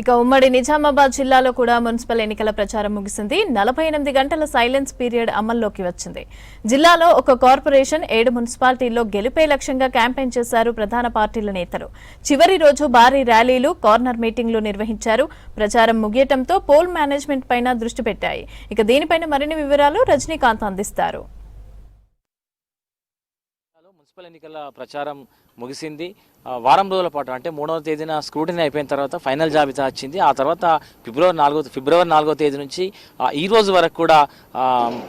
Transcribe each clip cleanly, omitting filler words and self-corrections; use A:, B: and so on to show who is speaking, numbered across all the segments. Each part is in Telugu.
A: ఇక ఉమ్మడి నిజామాబాద్ జిల్లాలో కూడా మున్సిపల్ ఎన్నికల ప్రచారం ముగిసింది. 48 గంటల సైలెన్స్ పీరియడ్ అమల్లోకి వచ్చింది. జిల్లాలో ఒక కార్పొరేషన్ 7 మున్సిపాలిటీల్లో గెలుపే లక్ష్యంగా క్యాంపెయిన్ చేశారు ప్రధాన పార్టీల నేతలు. చివరి రోజు భారీ ర్యాలీలు, కార్నర్ మీటింగ్లు నిర్వహించారు. ప్రచారం ముగియటంతో పోల్ మేనేజ్మెంట్ పైన దృష్టి పెట్టాయి. ఇక దీనిపైన మరిన్ని వివరాలు రజనీకాంత్ అందిస్తారు.
B: మున్సిపల్ ఎన్నికల ప్రచారం ముగిసింది. వారం రోజుల పాటు అంటే 3వ తేదీన స్క్రూటినీ అయిపోయిన తర్వాత ఫైనల్ జాబితా వచ్చింది. ఆ తర్వాత ఫిబ్రవరి 4వ తేదీ నుంచి ఈ రోజు వరకు కూడా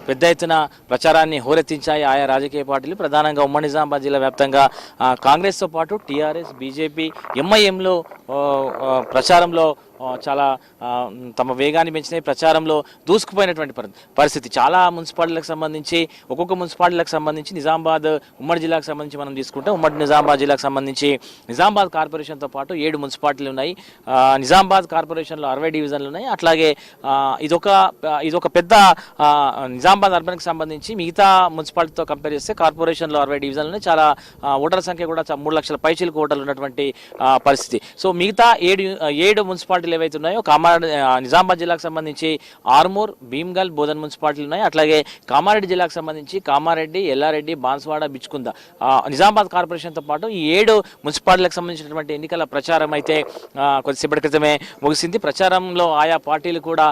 B: పెద్ద ఎత్తున ప్రచారాన్ని హోరెత్తించాయి ఆయా రాజకీయ పార్టీలు. ప్రధానంగా ఉమ్మడి నిజామాబాద్ జిల్లా వ్యాప్తంగా కాంగ్రెస్తో పాటు టీఆర్ఎస్, బీజేపీ, ఎంఐఎంలో ప్రచారంలో చాలా తమ వేగాన్ని పెంచినాయి. ప్రచారంలో దూసుకుపోయినటువంటి పరిస్థితి. చాలా మున్సిపాలిటీలకు సంబంధించి ఒక్కొక్క మున్సిపాలిటీలకు సంబంధించి నిజామాబాద్ ఉమ్మడి జిల్లాకు సంబంధించి మనం తీసుకుంటే ఉమ్మడి నిజామాబాద్ జిల్లాకు సంబంధించి నిజామాబాద్ కార్పొరేషన్తో పాటు 7 మున్సిపాలిటీలు ఉన్నాయి. నిజామాబాద్ కార్పొరేషన్లో 60 డివిజన్లు ఉన్నాయి. అట్లాగే ఇదొక పెద్ద నిజామాబాద్ అర్బన్కి సంబంధించి మిగతా మున్సిపాలిటీతో కంపేర్ చేస్తే కార్పొరేషన్లో 60 డివిజన్లు ఉన్నాయి. చాలా ఓటర్ల సంఖ్య కూడా 3 లక్షల పైచిలకు ఓటర్లు ఉన్నటువంటి పరిస్థితి. సో మిగతా 7 మున్సిపాలిటీలు ఏవైతే ఉన్నాయో నిజామాబాద్ జిల్లాకు సంబంధించి ఆర్మూర్, భీమ్గల్, బోధన్ మున్సిపాలిటీలు ఉన్నాయి. అట్లాగే కామారెడ్డి జిల్లాకు సంబంధించి కామారెడ్డి, ఎల్లారెడ్డి, బాన్స్వాడ, బిచ్కుంద నిజామాబాద్ కార్పొరేషన్తో పాటు ఈ 7 మున్సిపాలిటీలకు సంబంధించినటువంటి ఎన్నికల ప్రచారం అయితే కొద్దిసేపటి క్రితమే ముగిసింది. ప్రచారంలో ఆయా పార్టీలు కూడా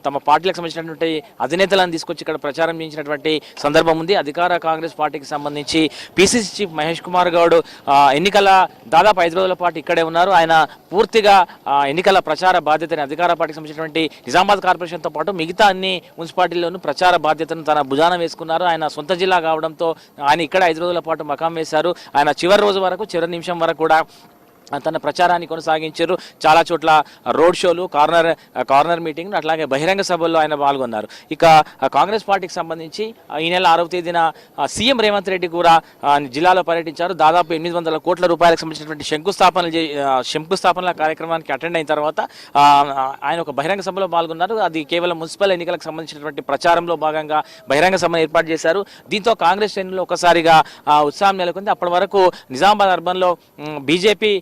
B: తమ పార్టీలకు సంబంధించినటువంటి అధినేతలను తీసుకొచ్చి ఇక్కడ ప్రచారం చేయించినటువంటి సందర్భం ఉంది. అధికార కాంగ్రెస్ పార్టీకి సంబంధించి పిసిసి చీఫ్ మహేష్ కుమార్ గౌడ్ ఎన్నికల దాదాపు 5 రోజుల పాటు ఇక్కడే ఉన్నారు. ఆయన పూర్తిగా ఎన్నికల ప్రచార బాధ్యతని అధికార పార్టీకి సంబంధించినటువంటి నిజామాబాద్ కార్పొరేషన్తో పాటు మిగతా అన్ని మున్సిపాలిటీల్లోనూ ప్రచార బాధ్యతను తన భుజాన వేసుకున్నారు. ఆయన సొంత జిల్లా కావడంతో ఆయన ఇక్కడ 5 రోజుల పాటు మకాం వేశారు. ఆయన చివరి రోజు వరకు, చివరి నిమిషం వరకు కూడా తన ప్రచారాన్ని కొనసాగించారు. చాలా చోట్ల రోడ్ షోలు, కార్నర్ మీటింగ్లు, అట్లాగే బహిరంగ సభల్లో ఆయన పాల్గొన్నారు. ఇక కాంగ్రెస్ పార్టీకి సంబంధించి ఈ నెల 6వ తేదీన సీఎం రేవంత్ రెడ్డి కూడా జిల్లాలో పర్యటించారు. దాదాపు 800 కోట్ల రూపాయలకు సంబంధించినటువంటి శంకుస్థాపనల కార్యక్రమానికి అటెండ్ అయిన తర్వాత ఆయన ఒక బహిరంగ సభలో పాల్గొన్నారు. అది కేవలం మున్సిపల్ ఎన్నికలకు సంబంధించినటువంటి ప్రచారంలో భాగంగా బహిరంగ సభను ఏర్పాటు చేశారు. దీంతో కాంగ్రెస్ శ్రేణుల్లో ఒకసారిగా ఉత్సాహం నెలకొంది. అప్పటి వరకు నిజామాబాద్ అర్బన్లో బీజేపీ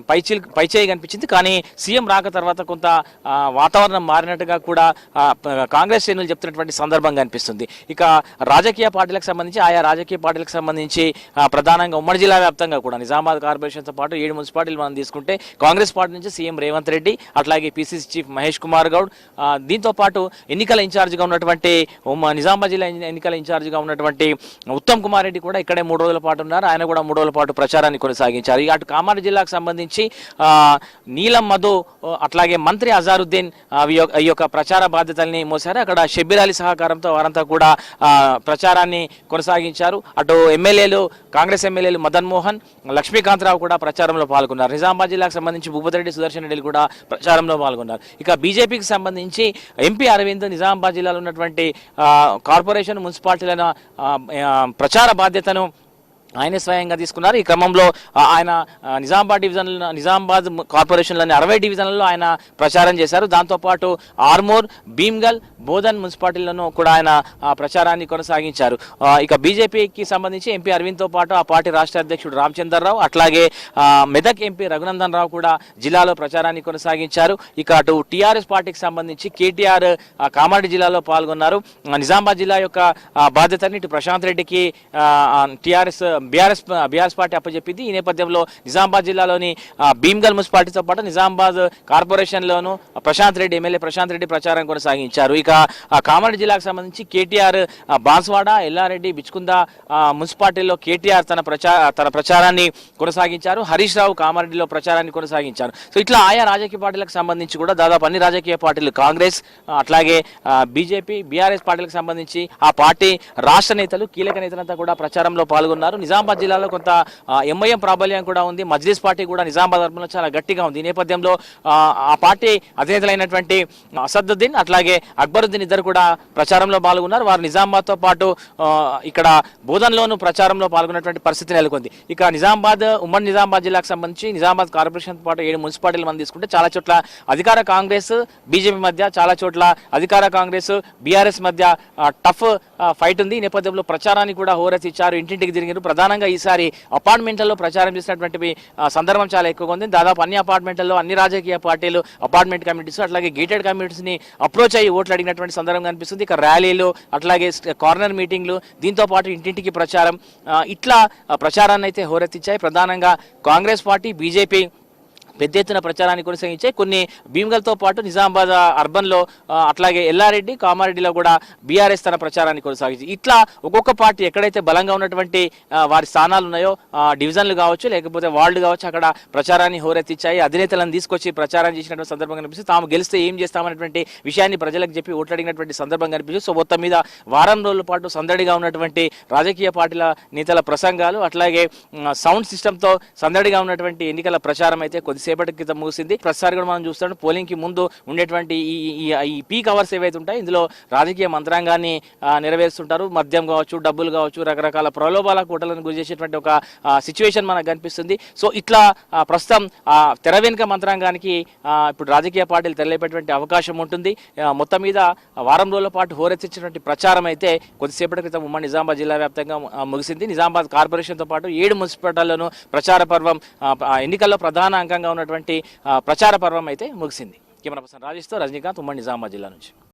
B: పైచేయి కనిపించింది. కానీ సీఎం రాక తర్వాత కొంత వాతావరణం మారినట్టుగా కూడా కాంగ్రెస్ శ్రేణులు చెప్తున్నటువంటి సందర్భం కనిపిస్తుంది. ఇక రాజకీయ పార్టీలకు సంబంధించి ఆయా రాజకీయ పార్టీలకు సంబంధించి ప్రధానంగా ఉమ్మడి జిల్లా వ్యాప్తంగా కూడా నిజామాబాద్ కార్పొరేషన్తో పాటు 7 మున్సిపాలిటీలు మనం తీసుకుంటే కాంగ్రెస్ పార్టీ నుంచి సీఎం రేవంత్ రెడ్డి, అట్లాగే పిసిసి చీఫ్ మహేష్ కుమార్ గౌడ్, దీంతో పాటు ఎన్నికల ఇన్ఛార్జిగా ఉన్నటువంటి నిజామాబాద్ జిల్లా ఎన్నికల ఇన్ఛార్జిగా ఉన్నటువంటి ఉత్తమ్ కుమార్ రెడ్డి కూడా ఇక్కడే 3 రోజుల పాటు ఉన్నారు. ఆయన కూడా 3 రోజుల పాటు ప్రచారాన్ని కొనసాగించారు. అటు కామారెడ్డి జిల్లాకు సంబంధించి నీలం మధు, అట్లాగే మంత్రి అజారుద్దీన్ ఈ యొక్క ప్రచార బాధ్యతల్ని మోసారు. అక్కడ షబ్బీర్ అలీ సహకారంతో వారంతా కూడా ప్రచారాన్ని కొనసాగించారు. అటు కాంగ్రెస్ ఎమ్మెల్యేలు మదన్ మోహన్, లక్ష్మీకాంతరావు కూడా ప్రచారంలో పాల్గొన్నారు. నిజామాబాద్ జిల్లాకు సంబంధించి భూపతిరెడ్డి, సుదర్శన్ రెడ్డి కూడా ప్రచారంలో పాల్గొన్నారు. ఇక బీజేపీకి సంబంధించి ఎంపీ అరవింద్ నిజామాబాద్ జిల్లాలో ఉన్నటువంటి కార్పొరేషన్, మున్సిపాలిటీల ప్రచార బాధ్యతను ఆయన స్వయంగా తీసుకున్నారు. ఈ క్రమంలో ఆయన నిజామాబాద్ కార్పొరేషన్లోని 60 డివిజన్లలో ఆయన ప్రచారం చేశారు. దాంతోపాటు ఆర్మూర్, భీమ్గల్, బోధన్ మున్సిపాలిటీలను కూడా ఆయన ప్రచారాన్ని కొనసాగించారు. ఇక బీజేపీకి సంబంధించి ఎంపీ అరవింద్తో పాటు ఆ పార్టీ రాష్ట్ర అధ్యక్షుడు రామచంద్రరావు, అట్లాగే మెదక్ ఎంపీ రఘునందన్ రావు కూడా జిల్లాలో ప్రచారాన్ని కొనసాగించారు. ఇక అటు టీఆర్ఎస్ పార్టీకి సంబంధించి కేటీఆర్ కామారెడ్డి జిల్లాలో పాల్గొన్నారు. నిజామాబాద్ జిల్లా యొక్క బాధ్యతని ఇటు ప్రశాంత్ రెడ్డికి బీఆర్ఎస్ పార్టీ అప్పచెప్పింది. ఈ నేపథ్యంలో నిజామాబాద్ జిల్లాలోని భీమ్గల్ మున్సిపాలిటీతో పాటు నిజామాబాద్ కార్పొరేషన్లోను ఎమ్మెల్యే ప్రశాంత్ రెడ్డి ప్రచారం కొనసాగించారు. ఇక కామారెడ్డి జిల్లాకు సంబంధించి కేటీఆర్ బాన్స్వాడ, ఎల్లారెడ్డి, బిచ్కుంద మున్సిపాలిటీల్లో కేటీఆర్ తన ప్రచారాన్ని కొనసాగించారు. హరీష్ రావు కామారెడ్డిలో ప్రచారాన్ని కొనసాగించారు. సో ఇట్లా ఆయా రాజకీయ పార్టీలకు సంబంధించి కూడా దాదాపు అన్ని రాజకీయ పార్టీలు, కాంగ్రెస్, అట్లాగే బీజేపీ, బీఆర్ఎస్ పార్టీలకు సంబంధించి ఆ పార్టీ రాష్ట్ర నేతలు, కీలక నేతలంతా కూడా ప్రచారంలో పాల్గొన్నారు. నిజామాబాద్ జిల్లాలో కొంత ఎంఐఎం ప్రాబల్యం కూడా ఉంది. మజ్లిస్ పార్టీ కూడా నిజామాబాద్ అర్బన్లో చాలా గట్టిగా ఉంది. ఈ నేపథ్యంలో ఆ పార్టీ అధినేతలైనటువంటి అసదుద్దీన్, అట్లాగే అక్బరుద్దీన్ ఇద్దరు కూడా ప్రచారంలో పాల్గొన్నారు. వారు నిజామాబాద్తో పాటు ఇక్కడ బోధన్లోనూ ప్రచారంలో పాల్గొన్నటువంటి పరిస్థితి నెలకొంది. ఇక ఉమ్మడి నిజామాబాద్ జిల్లాకు సంబంధించి నిజామాబాద్ కార్పొరేషన్తో పాటు 7 మున్సిపాలిటీలు మనం తీసుకుంటే చాలా చోట్ల అధికార కాంగ్రెస్, బీజేపీ మధ్య, చాలా చోట్ల అధికార కాంగ్రెస్, బీఆర్ఎస్ మధ్య టఫ్ ఫైట్ ఉంది. ఈ నేపథ్యంలో ప్రచారాన్ని కూడా హోరెత్తిచ్చారు, ఇంటింటికి తిరిగారు. ప్రధానంగా ఈసారి అపార్ట్మెంట్లలో ప్రచారం చేసినటువంటి సందర్భం చాలా ఎక్కువగా ఉంది. దాదాపు అన్ని అపార్ట్మెంట్లలో అన్ని రాజకీయ పార్టీలు అపార్ట్మెంట్ కమిటీస్ అట్లాగే గేటెడ్ కమిటీస్ని అప్రోచ్ అయ్యి ఓట్లు అడిగినటువంటి సందర్భం కనిపిస్తుంది. ఇక ర్యాలీలు అట్లాగే కార్నర్ మీటింగ్లు దీంతో పాటు ఇంటింటికి ప్రచారం ఇట్లా ప్రచారాన్ని అయితే హోరెత్తించాయి. ప్రధానంగా కాంగ్రెస్ పార్టీ, బీజేపీ పెద్ద ఎత్తున ప్రచారాన్ని కొనసాగించాయి. కొన్ని భీమ్గల్తో పాటు నిజామాబాద్ అర్బన్లో అట్లాగే ఎల్లారెడ్డి, కామారెడ్డిలో కూడా బీఆర్ఎస్ తన ప్రచారాన్ని కొనసాగించి ఇట్లా ఒక్కొక్క పార్టీ ఎక్కడైతే బలంగా ఉన్నటువంటి వారి స్థానాలు ఉన్నాయో డివిజన్లు కావచ్చు లేకపోతే వార్డులు కావచ్చు అక్కడ ప్రచారాన్ని హోరెత్తించాయి. అధినేతలను తీసుకొచ్చి ప్రచారం చేసినటువంటి సందర్భం కనిపిస్తుంది. తాము గెలిస్తే ఏం చేస్తామనేటువంటి విషయాన్ని ప్రజలకు చెప్పి ఓట్లాడినటువంటి సందర్భం కనిపిస్తుంది. సో మొత్తం మీద వారం రోజుల పాటు సందడిగా ఉన్నటువంటి రాజకీయ పార్టీల నేతల ప్రసంగాలు అట్లాగే సౌండ్ సిస్టంతో సందడిగా ఉన్నటువంటి ఎన్నికల ప్రచారం అయితే కొద్దిసేపటి క్రితం ముగిసింది. ప్రతిసారి కూడా మనం చూస్తాం పోలింగ్ కి ముందు ఉండేటువంటి ఈ పీక్ అవర్స్ ఏవైతే ఉంటాయి ఇందులో రాజకీయ మంత్రాంగాన్ని నెరవేరుస్తుంటారు. మద్యం కావచ్చు, డబ్బులు కావచ్చు, రకరకాల ప్రలోభాల కూటలను గురి చేసేటువంటి ఒక సిచ్యువేషన్ మనకు కనిపిస్తుంది. సో ఇట్లా ప్రస్తుతం తెర వెనుక మంత్రాంగానికి ఇప్పుడు రాజకీయ పార్టీలు తెరలేపేటువంటి అవకాశం ఉంటుంది. మొత్తం మీద వారం రోజుల పాటు హోరెత్తించినటువంటి ప్రచారం అయితే కొద్దిసేపటి క్రితం ఉమ్మడి నిజామాబాద్ జిల్లా వ్యాప్తంగా ముగిసింది. నిజామాబాద్ కార్పొరేషన్తో పాటు 7 మున్సిపాలిటీల్లోనూ ప్రచార పర్వం ఎన్నికల్లో ప్రధాన అంకంగా ఉన్నటువంటి ప్రచార పర్వం అయితే ముగిసింది. కెమెరా పర్సన్ రాజేష్తో రజనీకాంత్, ఉమ్మడి నిజామాబాద్ జిల్లా నుంచి.